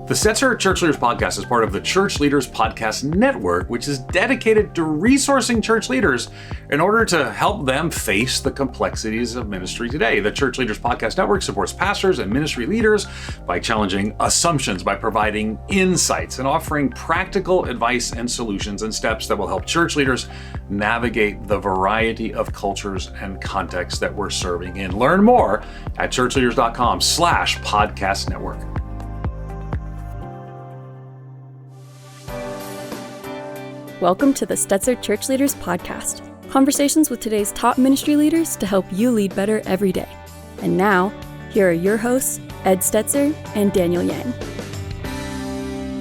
The Stetzer ChurchLeaders Podcast is part of the Church Leaders Podcast Network, which is dedicated to resourcing church leaders in order to help them face the complexities of ministry today. The Church Leaders Podcast Network supports pastors and ministry leaders by challenging assumptions, by providing insights, and offering practical advice and solutions and steps that will help church leaders navigate the variety of cultures and contexts that we're serving in. Learn more at ChurchLeaders.com/podcast network. Welcome to the Stetzer Church Leaders Podcast, conversations with today's top ministry leaders to help you lead better every day. And now, here are your hosts, Ed Stetzer and Daniel Yang.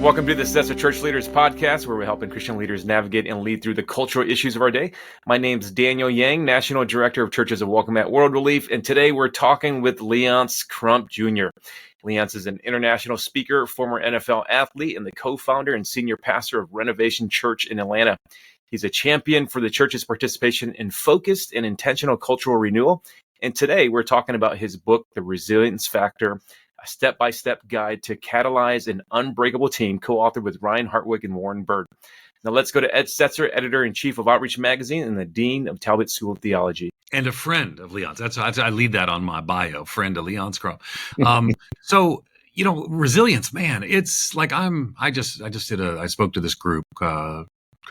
Welcome to the Stetzer Church Leaders Podcast, where we're helping Christian leaders navigate and lead through the cultural issues of our day. My name's Daniel Yang, National Director of Churches of Welcome at World Relief, and today we're talking with Léonce Crump Jr. Léonce is an international speaker, former NFL athlete, and the co-founder and senior pastor of Renovation Church in Atlanta. He's a champion for the church's participation in focused and intentional cultural renewal. And today we're talking about his book, The Resilience Factor, a step-by-step guide to catalyze an unbreakable team, co-authored with Ryan Hartwig and Warren Bird. Now let's go to Ed Stetzer, editor-in-chief of Outreach Magazine and the dean of Talbot School of Theology. And a friend of Léonce. I lead that on my bio, friend of Léonce Crump. So, resilience, man, it's like I spoke to this group,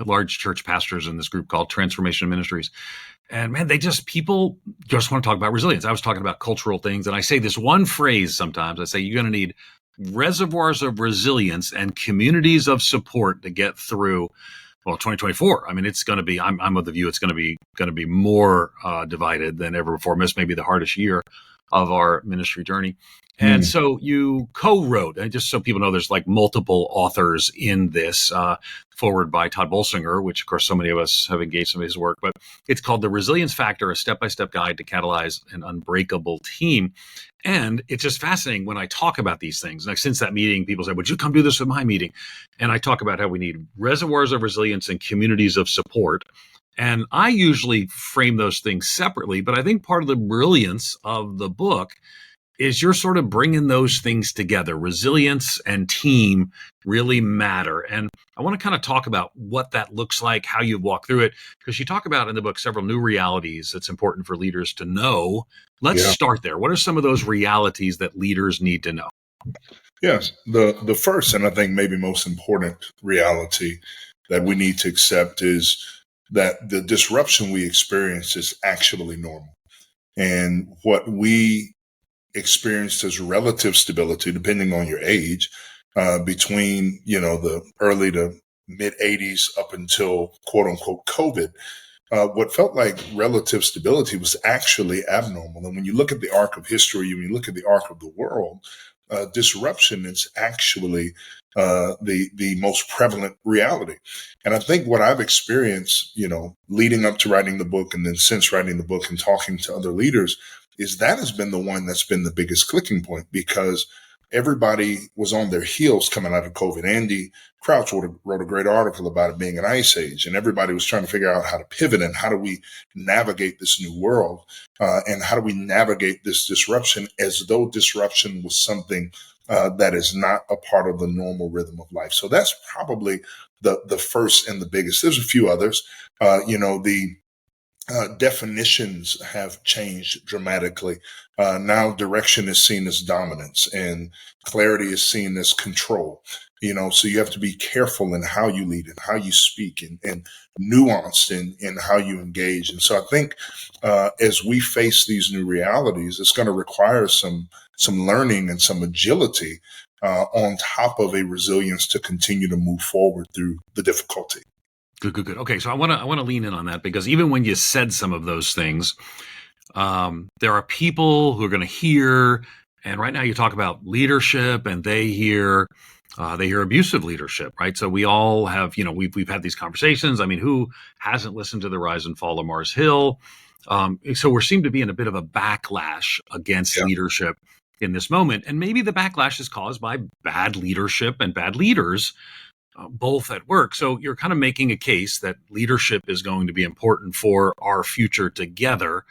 large church pastors in this group called Transformation Ministries. And man, people just want to talk about resilience. I was talking about cultural things, and I say this one phrase sometimes. I say, you're going to need reservoirs of resilience and communities of support to get through 2024. I mean, it's going to be, I'm of the view it's going to be more divided than ever before. This may be the hardest year of our ministry journey. And so you co-wrote, and just so people know, there's like multiple authors in this, forward by Todd Bolsinger, which of course so many of us have engaged some of his work, but it's called The Resilience Factor, a step-by-step guide to catalyze an unbreakable team. And it's just fascinating when I talk about these things. Like, since that meeting, people say, would you come do this at my meeting? And I talk about how we need reservoirs of resilience and communities of support. And I usually frame those things separately, but I think part of the brilliance of the book is you're sort of bringing those things together. Resilience and team really matter. And I want to kind of talk about what that looks like, how you walk through it, because you talk about in the book several new realities that's important for leaders to know. Let's start there. What are some of those realities that leaders need to know? Yes. The first, and I think maybe most important reality that we need to accept is that the disruption we experience is actually normal. And what we experienced as relative stability, depending on your age, between, the early to mid 80s up until quote unquote COVID, what felt like relative stability was actually abnormal. And when you look at the arc of history, when you look at the arc of the world, disruption is actually the most prevalent reality. And I think what I've experienced, leading up to writing the book and then since writing the book and talking to other leaders, is that has been the one that's been the biggest clicking point, because everybody was on their heels coming out of COVID. Andy Crouch wrote a great article about it being an ice age, and everybody was trying to figure out how to pivot and how do we navigate this new world, and how do we navigate this disruption, as though disruption was something that is not a part of the normal rhythm of life. So that's probably the first and the biggest. There's a few others. The definitions have changed dramatically. Now direction is seen as dominance and clarity is seen as control. So you have to be careful in how you lead and how you speak and nuanced in how you engage. And so I think as we face these new realities, it's going to require some learning and some agility on top of a resilience to continue to move forward through the difficulty. Good. Okay, so I want to lean in on that, because even when you said some of those things, there are people who are going to hear, and right now you talk about leadership, and they hear abusive leadership, right? So we all have, we've had these conversations. I mean, who hasn't listened to the Rise and Fall of Mars Hill? So we seem to be in a bit of a backlash against leadership in this moment, and maybe the backlash is caused by bad leadership and bad leaders. Both at work. So you're kind of making a case that leadership is going to be important for our future together.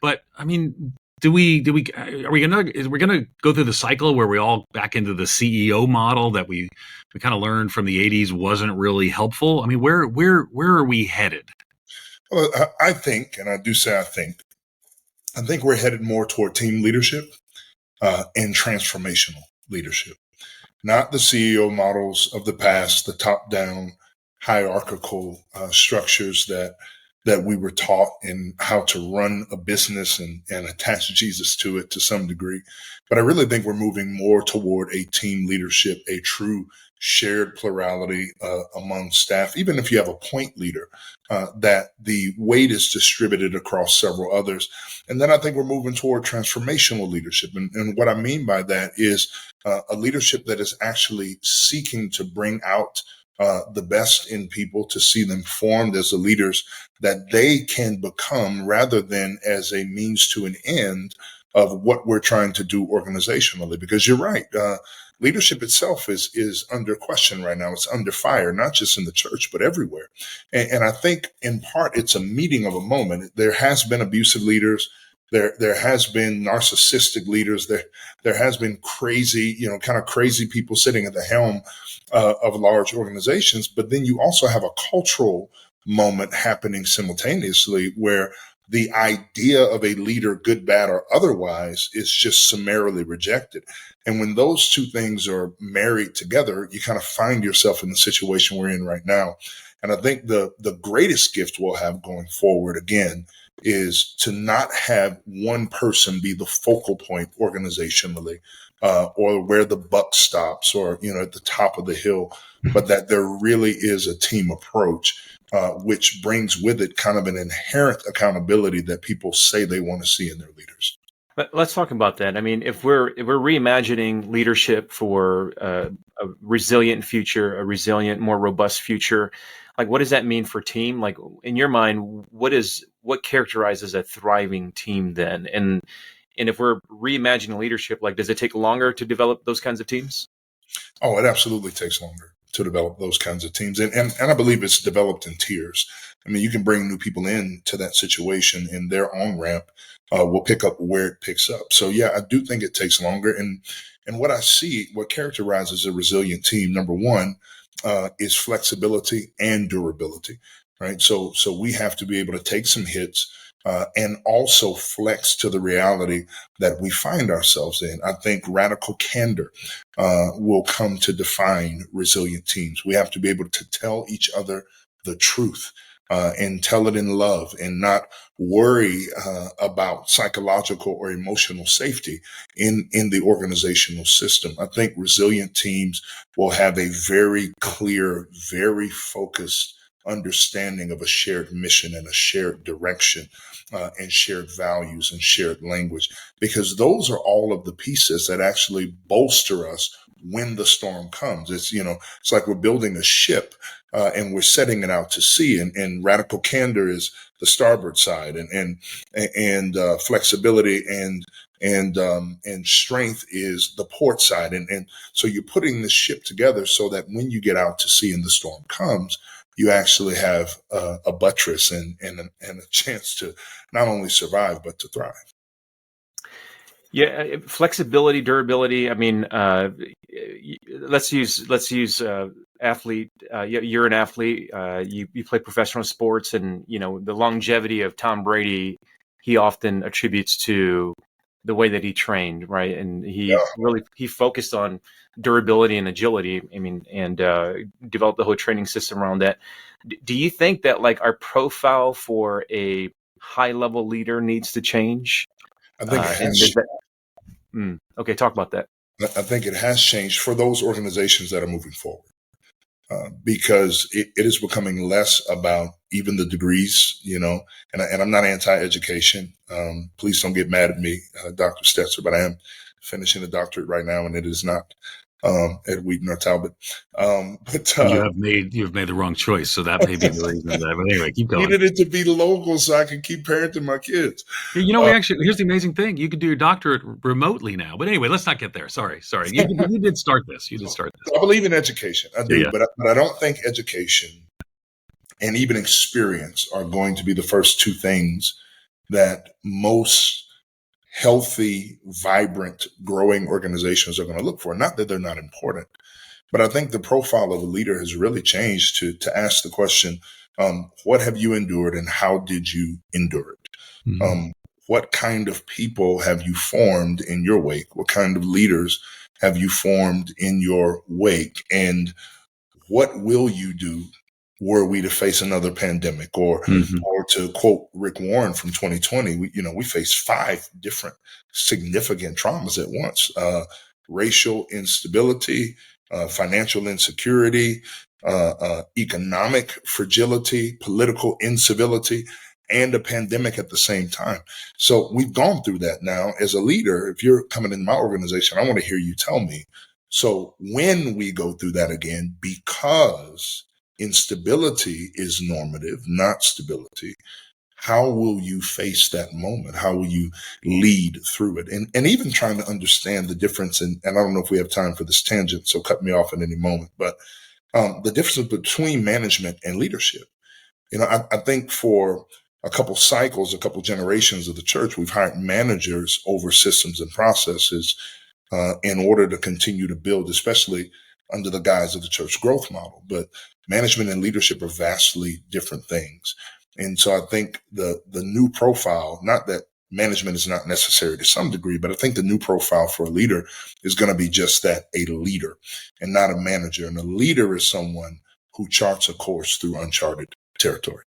But I mean, are we gonna go through the cycle where we all back into the CEO model that we kind of learned from the 80s wasn't really helpful? I mean, where are we headed? Well, I think, and I do say I think we're headed more toward team leadership and transformational leadership, not the CEO models of the past, the top-down hierarchical structures that we were taught in how to run a business and attach Jesus to it to some degree. But I really think we're moving more toward a team leadership, a true shared plurality among staff. Even if you have a point leader, that the weight is distributed across several others. And then I think we're moving toward transformational leadership. And what I mean by that is a leadership that is actually seeking to bring out the best in people, to see them formed as the leaders that they can become, rather than as a means to an end of what we're trying to do organizationally. Because you're right, leadership itself is under question right now. It's under fire, not just in the church, but everywhere. And I think in part it's a meeting of a moment. There has been abusive leaders. There has been narcissistic leaders. There has been crazy, kind of crazy people sitting at the helm of large organizations. But then you also have a cultural moment happening simultaneously where the idea of a leader, good, bad, or otherwise, is just summarily rejected. And when those two things are married together, you kind of find yourself in the situation we're in right now. And I think the greatest gift we'll have going forward, again, is to not have one person be the focal point organizationally, or where the buck stops, or, at the top of the hill, but that there really is a team approach, which brings with it kind of an inherent accountability that people say they want to see in their leaders. Let's talk about that. I mean, if we're reimagining leadership for a resilient future, a resilient, more robust future, like, what does that mean for team? Like, in your mind, what characterizes a thriving team then? And if we're reimagining leadership, like, does it take longer to develop those kinds of teams? Oh, it absolutely takes longer to develop those kinds of teams. And I believe it's developed in tiers. I mean, you can bring new people into that situation, and their on ramp will pick up where it picks up. So yeah, I do think it takes longer. And what characterizes a resilient team, number one, is flexibility and durability, right? So we have to be able to take some hits, and also flex to the reality that we find ourselves in. I think radical candor will come to define resilient teams. We have to be able to tell each other the truth, and tell it in love, and not worry about psychological or emotional safety in the organizational system. I think resilient teams will have a very clear, very focused understanding of a shared mission and a shared direction, and shared values and shared language, because those are all of the pieces that actually bolster us when the storm comes. It's like we're building a ship, and we're setting it out to sea, and radical candor is the starboard side, and flexibility and strength is the port side. And so you're putting the ship together so that when you get out to sea and the storm comes, you actually have a buttress and a chance to not only survive, but to thrive. Yeah, flexibility, durability. I mean, let's use athlete. You're an athlete. You play professional sports, and the longevity of Tom Brady, he often attributes to the way that he trained, right? And he focused on durability and agility. I mean, and developed the whole training system around that. Do you think that, like, our profile for a high level leader needs to change? I think it has. Okay, talk about that. I think it has changed for those organizations that are moving forward, because it is becoming less about even the degrees, and I'm not anti-education. Please don't get mad at me, Dr. Stetzer, but I am finishing a doctorate right now, and it is not at Wheaton or Talbot. But you've made the wrong choice, so that may be the reason. But anyway, keep going. Needed it to be local so I can keep parenting my kids. Here's the amazing thing: you could do your doctorate remotely now. But anyway, let's not get there. Sorry. You did start this. I believe in education. I do, but I don't think education and even experience are going to be the first two things that most healthy, vibrant, growing organizations are going to look for. Not that they're not important, but I think the profile of a leader has really changed to ask the question, what have you endured and how did you endure it? Mhm. What kind of people have you formed in your wake? What kind of leaders have you formed in your wake? And what will you do were we to face another pandemic, or Mhm. to quote Rick Warren from 2020, we faced 5 different significant traumas at once: racial instability, financial insecurity, economic fragility, political incivility, and a pandemic at the same time. So we've gone through that now. As a leader, if you're coming into my organization, I want to hear you tell me. So when we go through that again, because instability is normative, not stability, how will you face that moment? How will you lead through it? And even trying to understand the difference, and I don't know if we have time for this tangent, so cut me off at any moment, but the difference between management and leadership. I think for a couple cycles, a couple generations of the church, we've hired managers over systems and processes in order to continue to build, especially under the guise of the church growth model. But management and leadership are vastly different things. And so I think the new profile, not that management is not necessary to some degree, but I think the new profile for a leader is going to be just that, a leader and not a manager. And a leader is someone who charts a course through uncharted territory.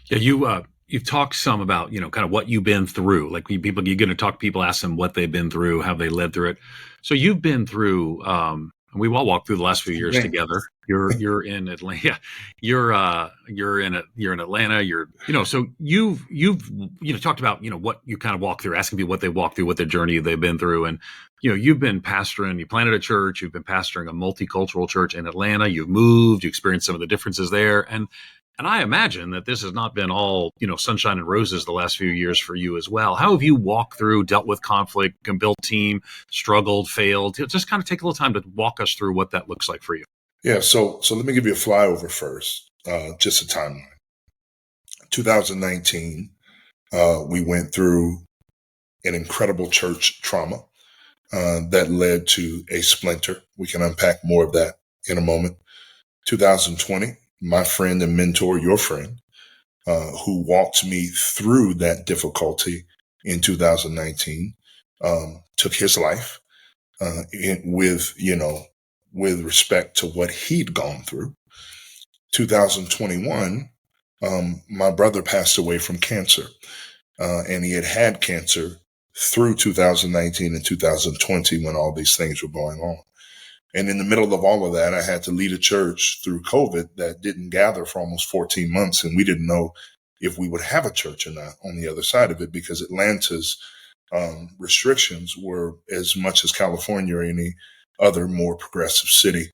Yeah, you've talked some about, kind of what you've been through. Like you're going to talk to people, ask them what they've been through, how they led through it. So you've been through, and we've all walked through the last few years together. You're in Atlanta. You're in Atlanta. So you've talked about, what you kind of walk through, asking people what they walk through, what their journey they've been through. And, you've been pastoring, you planted a church, you've been pastoring a multicultural church in Atlanta. You've moved, you experienced some of the differences there. And I imagine that this has not been all, sunshine and roses the last few years for you as well. How have you walked through, dealt with conflict, built team, struggled, failed? Just kind of take a little time to walk us through what that looks like for you. Yeah. So let me give you a flyover first, just a timeline. 2019, we went through an incredible church trauma that led to a splinter. We can unpack more of that in a moment. 2020, my friend and mentor, your friend, who walked me through that difficulty in 2019, took his life with respect to what he'd gone through. 2021, my brother passed away from cancer, and he had cancer through 2019 and 2020 when all these things were going on. And in the middle of all of that, I had to lead a church through COVID that didn't gather for almost 14 months. And we didn't know if we would have a church or not on the other side of it, because Atlanta's restrictions were as much as California or any other more progressive city.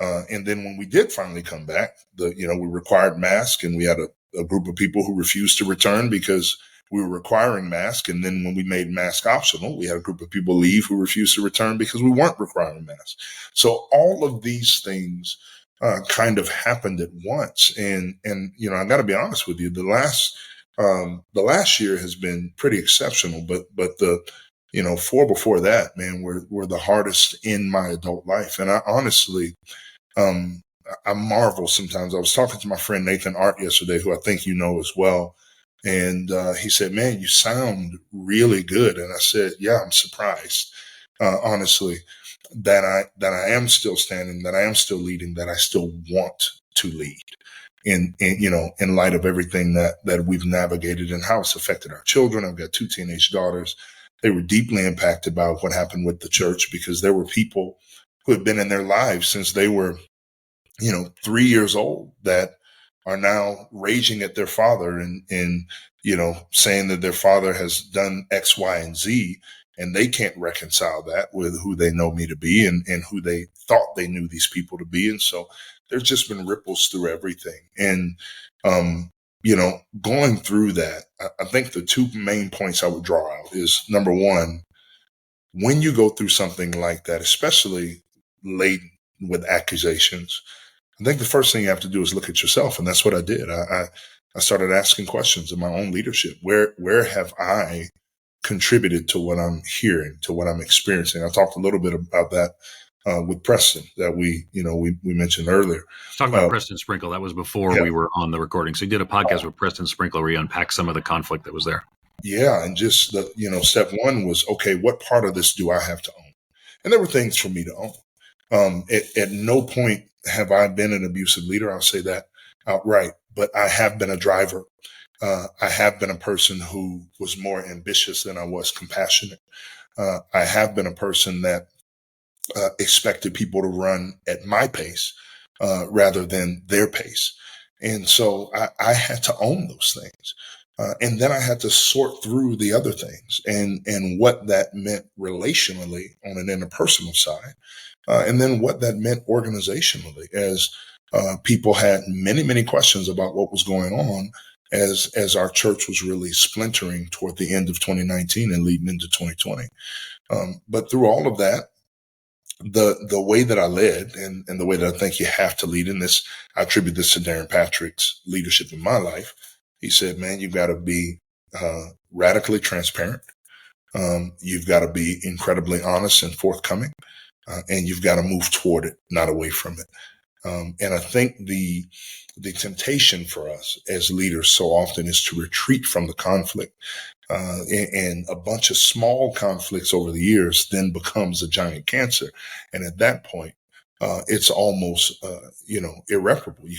And then when we did finally come back, we required masks, and we had a group of people who refused to return because we were requiring masks. And then when we made mask optional, we had a group of people leave who refused to return because we weren't requiring masks. So all of these things kind of happened at once. And I got to be honest with you, the last year has been pretty exceptional, but the 4 before that, man, were the hardest in my adult life. And I honestly, I marvel sometimes. I was talking to my friend Nathan Art yesterday, who I think you know as well. And he said, "Man, you sound really good." And I said, "Yeah, I'm surprised, honestly, that I am still standing, that I am still leading, that I still want to lead in light of everything that we've navigated and how it's affected our children." I've got 2 teenage daughters. They were deeply impacted by what happened with the church, because there were people who had been in their lives since they were, 3 years old, that are now raging at their father and saying that their father has done X, Y, and Z, and they can't reconcile that with who they know me to be and who they thought they knew these people to be. And so there's just been ripples through everything. And, going through that, I think the 2 main points I would draw out is, number one, when you go through something like that, especially laden with accusations, I think the first thing you have to do is look at yourself. And that's what I did. I started asking questions of my own leadership. Where have I contributed to what I'm hearing, to what I'm experiencing. I talked a little bit about that with Preston that we mentioned earlier. Talking about Preston Sprinkle, that was before we were on the recording. So you did a podcast with Preston Sprinkle where you unpacked some of the conflict that was there. Yeah, and just step one was, okay, what part of this do I have to own? And there were things for me to own. At no point have I been an abusive leader. I'll say that outright. But I have been a driver. I have been a person who was more ambitious than I was compassionate. I have been a person that expected people to run at my pace rather than their pace. And so I had to own those things. And then I had to sort through the other things and what that meant relationally on an interpersonal side. And then what that meant organizationally as people had many, many questions about what was going on as our church was really splintering toward the end of 2019 and leading into 2020. But through all of that, the way that I led and the way that I think you have to lead in this, I attribute this to Darren Patrick's leadership in my life. He said, man, you've got to be radically transparent. You've got to be incredibly honest and forthcoming. And you've got to move toward it, not away from it. And I think the temptation for us as leaders so often is to retreat from the conflict. And a bunch of small conflicts over the years then becomes a giant cancer. And at that point, it's almost, irreparable. You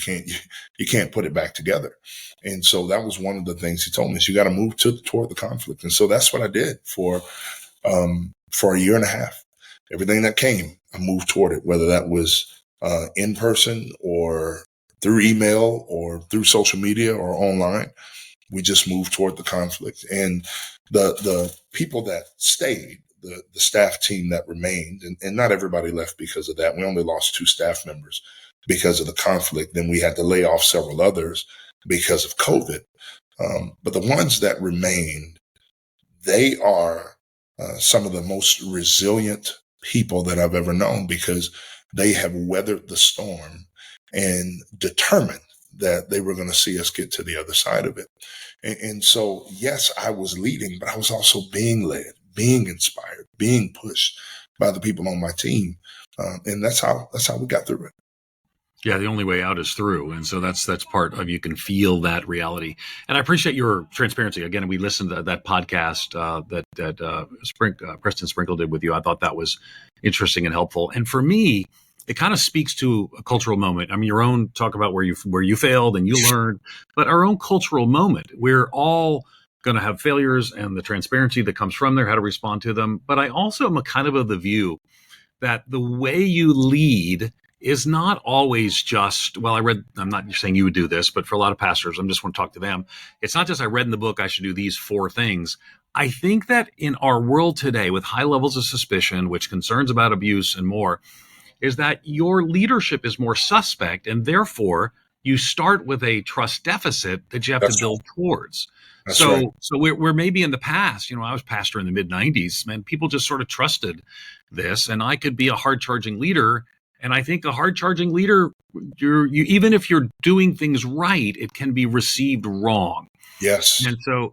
can't put it back together. And so that was one of the things he told me is you got to move toward the conflict. And so that's what I did for a year and a half. Everything that came, I moved toward it, whether that was in person or through email or through social media or online. We just moved toward the conflict. And the people that stayed, the staff team that remained, and not everybody left because of that. We only lost 2 staff members because of the conflict. Then we had to lay off several others because of COVID. But the ones that remained, they are some of the most resilient people that I've ever known because they have weathered the storm and determined that they were going to see us get to the other side of it. And so, yes, I was leading, but I was also being led, being inspired, being pushed by the people on my team. And that's how we got through it. Yeah, the only way out is through. And so that's part of, you can feel that reality. And I appreciate your transparency. Again, we listened to that podcast that Preston Sprinkle did with you. I thought that was interesting and helpful. And for me, it kind of speaks to a cultural moment. I mean, your own talk about where you failed and you learned, but our own cultural moment. We're all going to have failures and the transparency that comes from there, how to respond to them. But I also am kind of the view that the way you lead is not always just, I'm not saying you would do this, but for a lot of pastors, I just want to talk to them. It's not just I read in the book, I should do these 4 things. I think that in our world today with high levels of suspicion, which concerns about abuse and more, is that your leadership is more suspect, and therefore you start with a trust deficit that you have to build towards. So we're maybe in the past, I was pastor in the mid 90s, man, people just sort of trusted this, and I could be a hard charging leader. And I think a hard charging leader, you even if you're doing things right, it can be received wrong. Yes.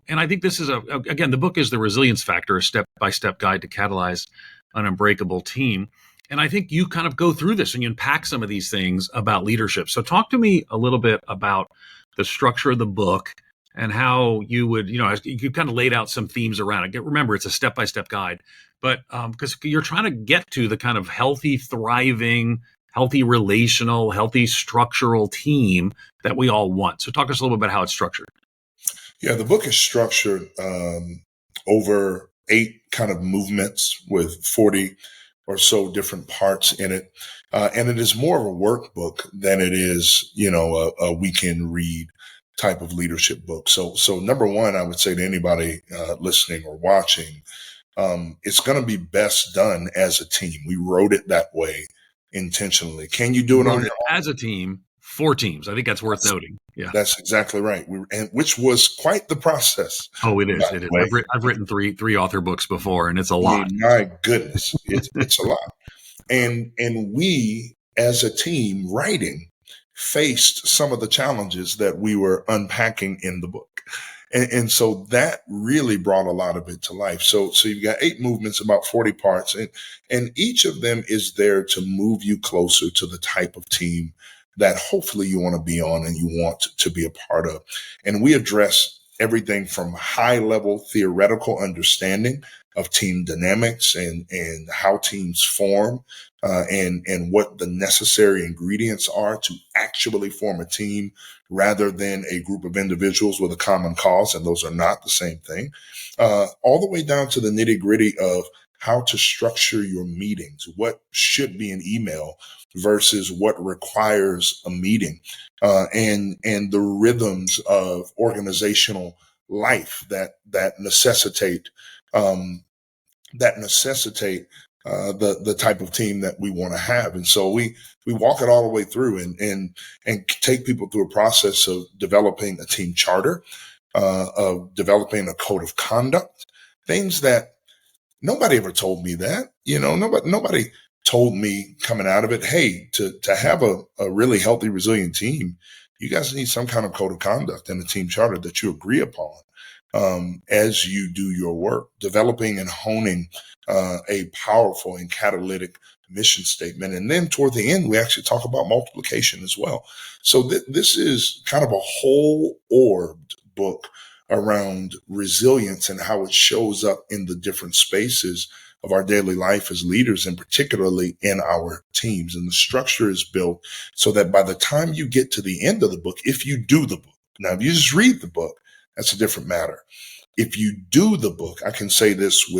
And I think this is again, the book is The Resilience Factor, a step-by-step guide to catalyze an unbreakable team. And I think you kind of go through this and you unpack some of these things about leadership. So talk to me a little bit about the structure of the book and how you would, you kind of laid out some themes around it. Remember, it's a step-by-step guide, but because you're trying to get to the kind of healthy, thriving, healthy relational, healthy structural team that we all want. So talk to us a little bit about how it's structured. Yeah, the book is structured over 8 kind of movements with 40 or so different parts in it. And it is more of a workbook than it is, a weekend read type of leadership book. So number one, I would say to anybody listening or watching, it's going to be best done as a team. We wrote it that way intentionally. Can you do it on your own? As a team, 4 teams. I think that's worth noting. Yeah, that's exactly right. Which was quite the process. Oh, it is. It is. I've written three author books before, and it's a lot. My goodness, it's a lot. And we, as a team writing, faced some of the challenges that we were unpacking in the book. And so that really brought a lot of it to life. So you've got 8 movements, about 40 parts, and each of them is there to move you closer to the type of team that hopefully you want to be on and you want to be a part of. And we address everything from high level theoretical understanding of team dynamics and how teams form, and what the necessary ingredients are to actually form a team rather than a group of individuals with a common cause. And those are not the same thing, all the way down to the nitty gritty of how to structure your meetings, what should be an email versus what requires a meeting, and the rhythms of organizational life that necessitate the type of team that we want to have. And so we walk it all the way through and take people through a process of developing a team charter, of developing a code of conduct, things that nobody ever told me that, nobody told me coming out of it, hey, to have a really healthy, resilient team, you guys need some kind of code of conduct and a team charter that you agree upon as you do your work, developing and honing a powerful and catalytic mission statement. And then toward the end, we actually talk about multiplication as well. So this is kind of a whole orbed book around resilience and how it shows up in the different spaces of our daily life as leaders, and particularly in our teams. And the structure is built so that by the time you get to the end of the book, if you do the book, now if you just read the book, that's a different matter. If you do the book, I can say this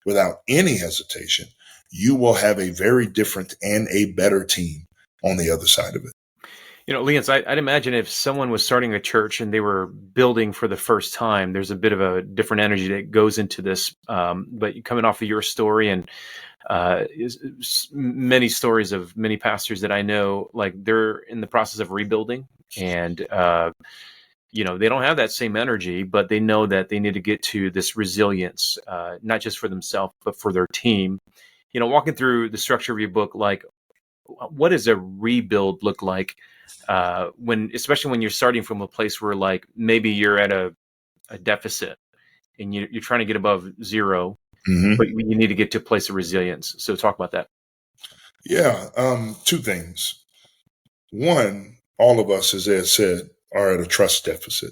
without any hesitation, you will have a very different and a better team on the other side of it. Léonce, I'd imagine if someone was starting a church and they were building for the first time, there's a bit of a different energy that goes into this. But coming off of your story and many stories of many pastors that I know, like they're in the process of rebuilding, and they don't have that same energy, but they know that they need to get to this resilience, not just for themselves, but for their team. Walking through the structure of your book, like what does a rebuild look like? Especially when you're starting from a place where like maybe you're at a deficit and you're trying to get above zero, but you need to get to a place of resilience. So talk about that. Yeah. 2 things. One, all of us, as Ed said, are at a trust deficit.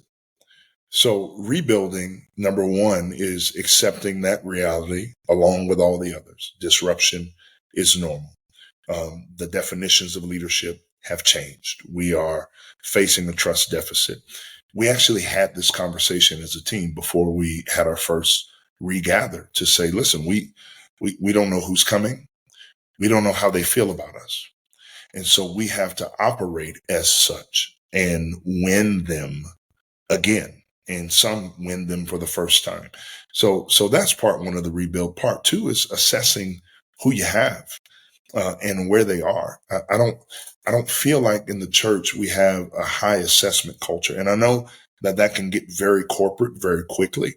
So rebuilding, number 1, is accepting that reality along with all the others. Disruption is normal. The definitions of leadership have changed. We are facing a trust deficit. We actually had this conversation as a team before we had our first regather to say, listen, we don't know who's coming. We don't know how they feel about us. And so we have to operate as such and win them again. And some win them for the first time. So that's part 1 of the rebuild. Part 2 is assessing who you have and where they are. I don't feel like in the church we have a high assessment culture. And I know that can get very corporate very quickly,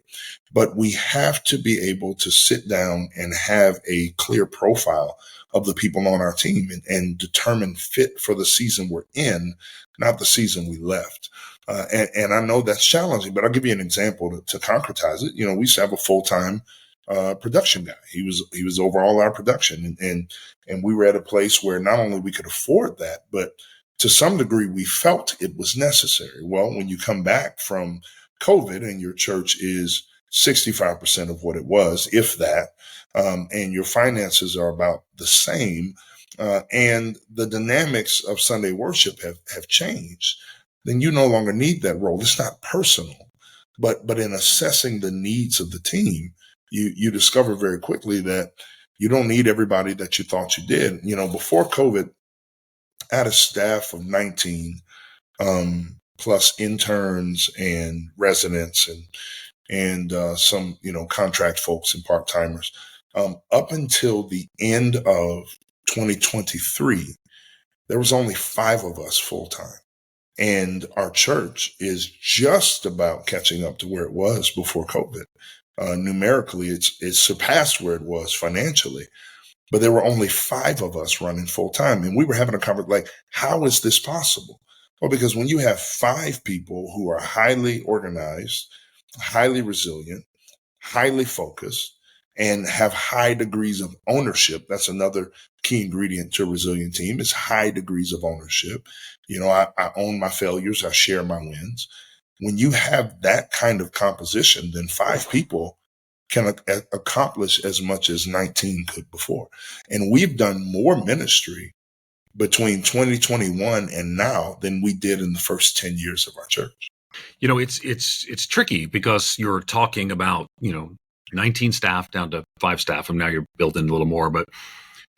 but we have to be able to sit down and have a clear profile of the people on our team and determine fit for the season we're in, not the season we left. And I know that's challenging, but I'll give you an example to concretize it. We used to have a full-time production guy. He was over all our production, and we were at a place where not only we could afford that, but to some degree we felt it was necessary. Well, when you come back from COVID and your church is 65% of what it was, if that, and your finances are about the same, and the dynamics of Sunday worship have changed, then you no longer need that role. It's not personal, but in assessing the needs of the team, you discover very quickly that you don't need everybody that you thought you did. Before COVID, I had a staff of 19, plus interns and residents and some, contract folks and part-timers. Up until the end of 2023, there was only 5 of us full-time. And our church is just about catching up to where it was before COVID. Numerically, it's surpassed where it was financially, but there were only 5 of us running full time. And we were having a conversation like, how is this possible? Well, because when you have 5 people who are highly organized, highly resilient, highly focused, and have high degrees of ownership. That's another key ingredient to a resilient team is high degrees of ownership. I own my failures. I share my wins. When you have that kind of composition, then 5 people can accomplish as much as 19 could before. And we've done more ministry between 2021 and now than we did in the first 10 years of our church. It's tricky because you're talking about, 19 staff down to 5 staff, and now you're building a little more. But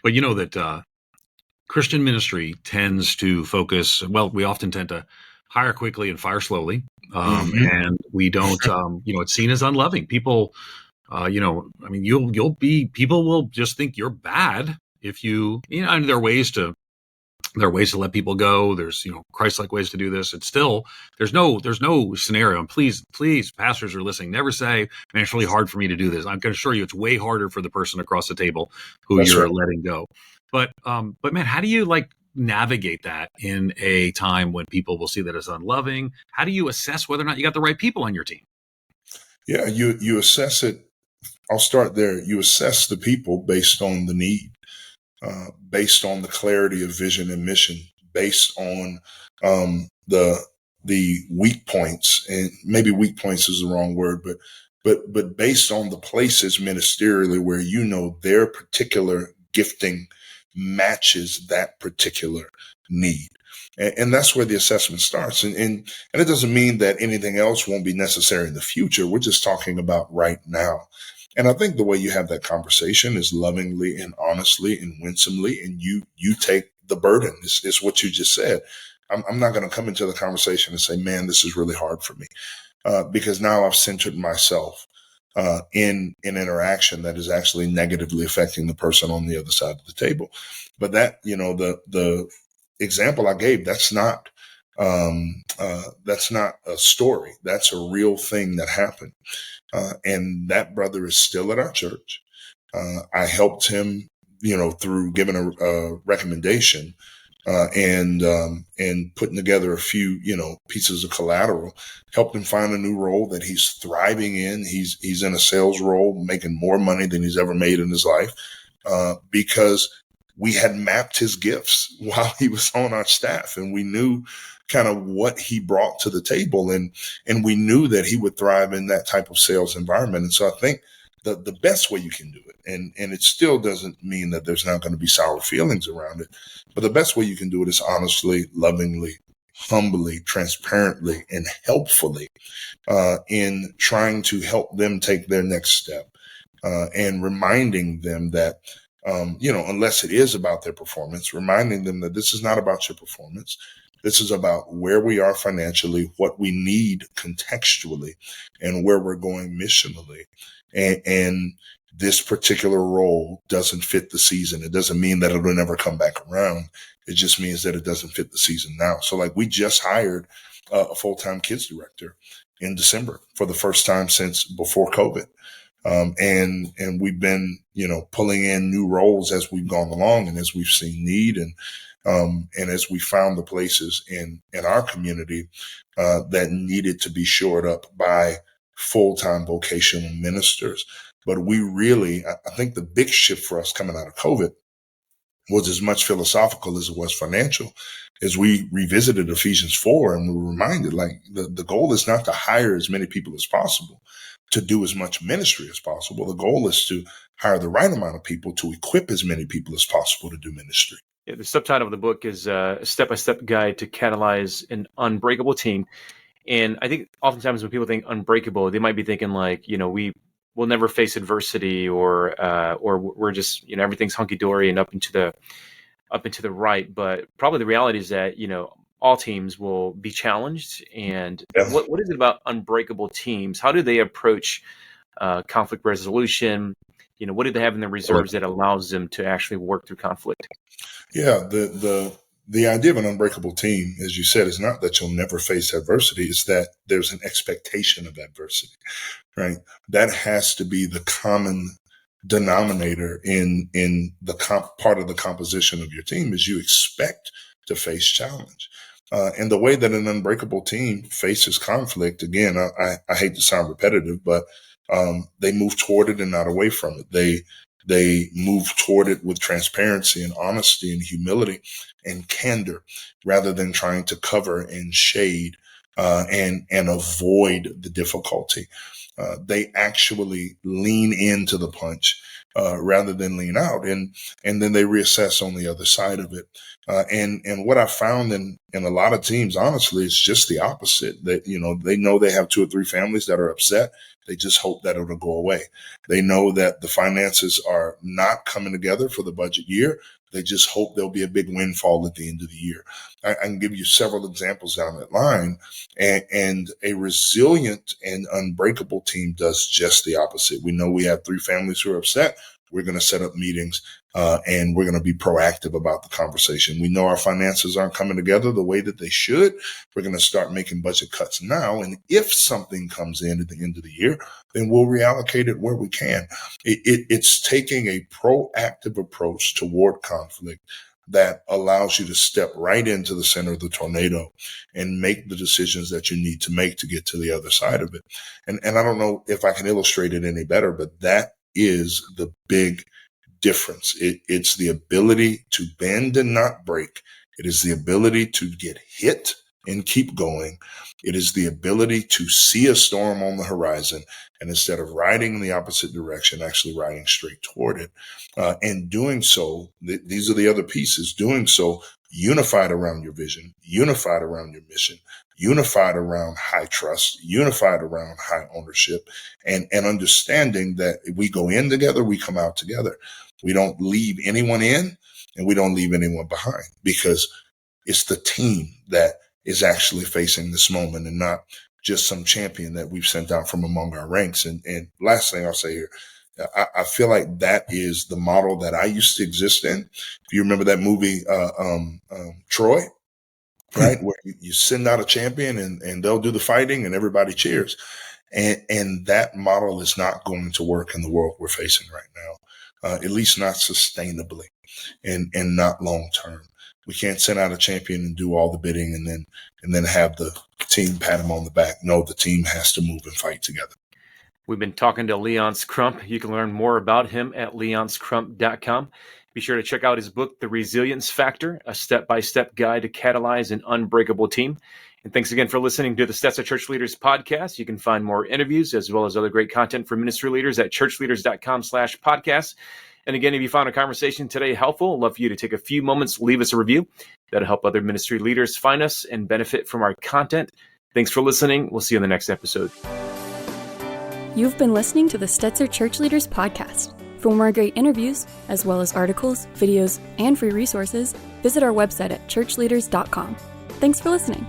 you know that Christian ministry tends to focus. Well, we often tend to hire quickly and fire slowly, and we don't. It's seen as unloving. People, people will just think you're bad if you. And there are ways to let people go. There's, Christ-like ways to do this. It's still, there's no scenario. And please, pastors are listening. Never say, man, it's really hard for me to do this. I'm going to assure you it's way harder for the person across the table who That's you're right. letting go. But man, how do you navigate that in a time when people will see that as unloving? How do you assess whether or not you got the right people on your team? Yeah, you assess it. I'll start there. You assess the people based on the need. Based on the clarity of vision and mission, based on the weak points, and maybe weak points is the wrong word, but based on the places ministerially where their particular gifting matches that particular need. And that's where the assessment starts. And it doesn't mean that anything else won't be necessary in the future. We're just talking about right now. And I think the way you have that conversation is lovingly and honestly and winsomely, and you take the burden. Is what you just said. I'm not going to come into the conversation and say, man, this is really hard for me, because now I've centered myself in an interaction that is actually negatively affecting the person on the other side of the table. But that, the example I gave, that's not a story. That's a real thing that happened. And that brother is still at our church. I helped him, through giving a recommendation, and putting together a few, pieces of collateral, helped him find a new role that he's thriving in. He's in a sales role, making more money than he's ever made in his life, because we had mapped his gifts while he was on our staff, and we knew kind of what he brought to the table, and we knew that he would thrive in that type of sales environment. And so I think the best way you can do it, and it still doesn't mean that there's not going to be sour feelings around it, but the best way you can do it is honestly, lovingly, humbly, transparently, and helpfully, in trying to help them take their next step, and reminding them that, unless it is about their performance, reminding them that this is not about your performance. This is about where we are financially, what we need contextually, and where we're going missionally. And this particular role doesn't fit the season. It doesn't mean that it'll never come back around. It just means that it doesn't fit the season now. So we just hired a full-time kids director in December for the first time since before COVID. And we've been, pulling in new roles as we've gone along and as we've seen need, and as we found the places in our community that needed to be shored up by full-time vocational ministers. But we really, I think the big shift for us coming out of COVID was as much philosophical as it was financial, as we revisited Ephesians 4 and we were reminded, the goal is not to hire as many people as possible to do as much ministry as possible. The goal is to hire the right amount of people to equip as many people as possible to do ministry. Yeah, the subtitle of the book is a step-by-step guide to catalyze an unbreakable team. And I think oftentimes when people think unbreakable, they might be thinking we will never face adversity, or we're just, everything's hunky-dory and up into the right. But probably the reality is that, all teams will be challenged. And what is it about unbreakable teams? How do they approach conflict resolution? What do they have in their reserves that allows them to actually work through conflict? Yeah, the idea of an unbreakable team, as you said, is not that you'll never face adversity. It's that there's an expectation of adversity, right? That has to be the common denominator in the part of the composition of your team, is you expect to face challenge. And the way that an unbreakable team faces conflict, again, I hate to sound repetitive, but they move toward it and not away from it. They move toward it with transparency and honesty and humility and candor, rather than trying to cover and shade and avoid the difficulty. They actually lean into the punch rather than lean out, and then they reassess on the other side of it. And what I found in a lot of teams, honestly, is just the opposite. That they know they have 2 or 3 families that are upset. They just hope that it'll go away. They know that the finances are not coming together for the budget year. They just hope there'll be a big windfall at the end of the year. I can give you several examples down that line. And a resilient and unbreakable team does just the opposite. We know we have 3 families who are upset. We're going to set up meetings and we're going to be proactive about the conversation. We know our finances aren't coming together the way that they should. We're going to start making budget cuts now. And if something comes in at the end of the year, then we'll reallocate it where we can. It's taking a proactive approach toward conflict that allows you to step right into the center of the tornado and make the decisions that you need to make to get to the other side of it. And I don't know if I can illustrate it any better, but that is the big difference. It's the ability to bend and not break. It is the ability to get hit and keep going. It is the ability to see a storm on the horizon, and instead of riding in the opposite direction, actually riding straight toward it. And doing so, these are the other pieces, doing so unified around your vision, unified around your mission, unified around high trust, unified around high ownership, and understanding that if we go in together, we come out together. We don't leave anyone in and we don't leave anyone behind, because it's the team that is actually facing this moment and not just some champion that we've sent out from among our ranks. And last thing I'll say here, I feel like that is the model that I used to exist in. If you remember that movie, Troy, right? Where you send out a champion and they'll do the fighting and everybody cheers. And that model is not going to work in the world we're facing right now, at least not sustainably and not long term. We can't send out a champion and do all the bidding and then have the team pat him on the back. No, the team has to move and fight together. We've been talking to Léonce Crump. You can learn more about him at Leoncecrump.com. Be sure to check out his book, The Resilience Factor, a step-by-step guide to catalyze an unbreakable team. And thanks again for listening to the Stetzer Church Leaders Podcast. You can find more interviews as well as other great content for ministry leaders at ChurchLeaders.com/podcast. And again, if you found a conversation today helpful, I'd love for you to take a few moments, leave us a review. That'll help other ministry leaders find us and benefit from our content. Thanks for listening. We'll see you in the next episode. You've been listening to the Stetzer Church Leaders Podcast. For more great interviews, as well as articles, videos, and free resources, visit our website at ChurchLeaders.com. Thanks for listening.